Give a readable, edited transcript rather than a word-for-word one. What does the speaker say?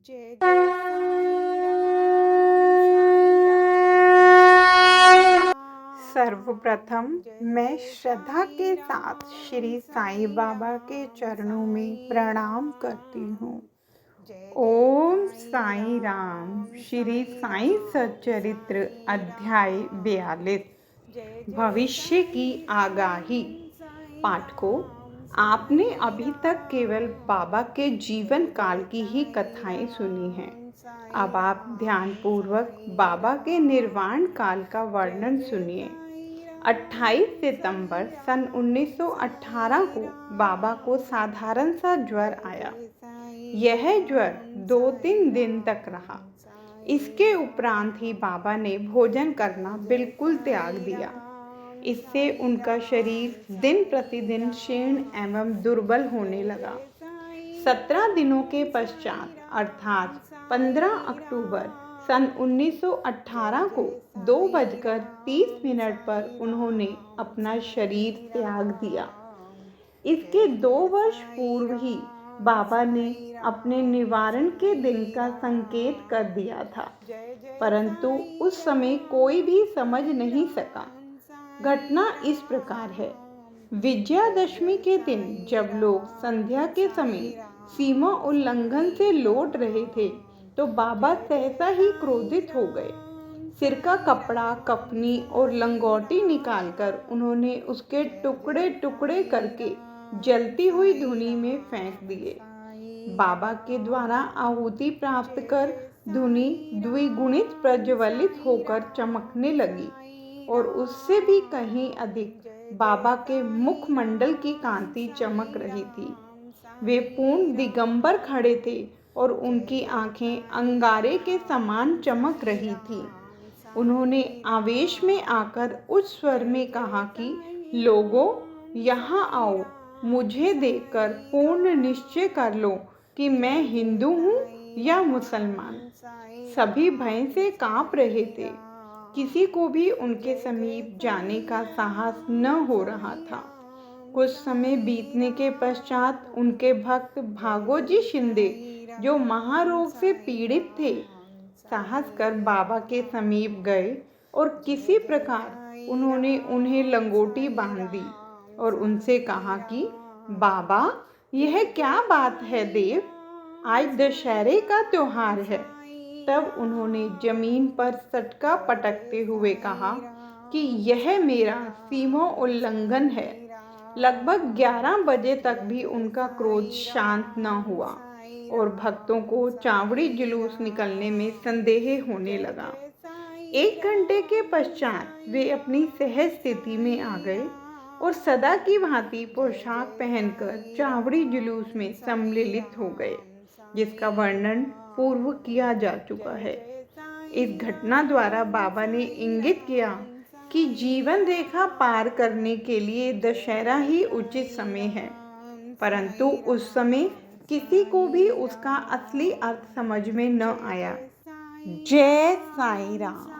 जय जय साईं राम। सर्वप्रथम मैं श्रद्धा के साथ श्री साईं बाबा के चरणों में प्रणाम करती हूँ। ओम साईं राम। श्री साईं सच्चरित्र अध्याय 42 भविष्य की आगाही। पाठकों, आपने अभी तक केवल बाबा के जीवन काल की ही कथाएं सुनी हैं। अब आप ध्यानपूर्वक बाबा के निर्वाण काल का वर्णन सुनिए। 28 सितंबर सन 1918 को बाबा को साधारण सा ज्वर आया। यह ज्वर 2-3 दिन तक रहा। इसके उपरांत ही बाबा ने भोजन करना बिल्कुल त्याग दिया। इससे उनका शरीर दिन प्रतिदिन क्षीण एवं दुर्बल होने लगा। 17 दिनों के पश्चात अर्थात 15 अक्टूबर सन 1918 को 2:30 पर उन्होंने अपना शरीर त्याग दिया। इसके 2 वर्ष पूर्व ही बाबा ने अपने निवारण के दिन का संकेत कर दिया था, परंतु उस समय कोई भी समझ नहीं सका। घटना इस प्रकार है। विजयादशमी के दिन जब लोग संध्या के समय सीमा उल्लंघन से लौट रहे थे, तो बाबा सहसा ही क्रोधित हो गए। सिर का कपड़ा, कफनी और लंगोटी निकालकर उन्होंने उसके टुकड़े टुकड़े करके जलती हुई धुनी में फेंक दिए। बाबा के द्वारा आहुति प्राप्त कर धुनी द्विगुणित प्रज्वलित होकर चमकने लगी और उससे भी कहीं अधिक बाबा के मुखमंडल की कांति चमक रही थी। वे पूर्ण दिगंबर खड़े थे और उनकी आंखें अंगारे के समान चमक रही थी। उन्होंने आवेश में आकर उच्च स्वर में कहा कि लोगों, यहाँ आओ। मुझे देखकर पूर्ण निश्चय कर लो कि मैं हिंदू हूँ या मुसलमान। सभी भय से कांप रहे थे। किसी को भी उनके समीप जाने का साहस न हो रहा था। कुछ समय बीतने के पश्चात उनके भक्त भागोजी शिंदे, जो महारोग से पीड़ित थे, साहस कर बाबा के समीप गए और किसी प्रकार उन्होंने उन्हें लंगोटी बांध दी और उनसे कहा कि बाबा, यह क्या बात है देव, आज दशहरे का त्योहार है। तब उन्होंने जमीन पर सटका पटकते हुए कहा कि यह मेरा सीमा उल्लंघन है। लगभग 11 बजे तक भी उनका क्रोध शांत न हुआ और भक्तों को चावड़ी जुलूस निकलने में संदेह होने लगा। 1 घंटे के पश्चात वे अपनी सहज स्थिति में आ गए और सदा की भांति पोशाक पहनकर चावड़ी जुलूस में सम्मिलित हो गए, जिसका वर्णन पूर्व किया जा चुका है। इस घटना द्वारा बाबा ने इंगित किया कि जीवन रेखा पार करने के लिए दशहरा ही उचित समय है, परंतु उस समय किसी को भी उसका असली अर्थ समझ में न आया। जय साईं राम।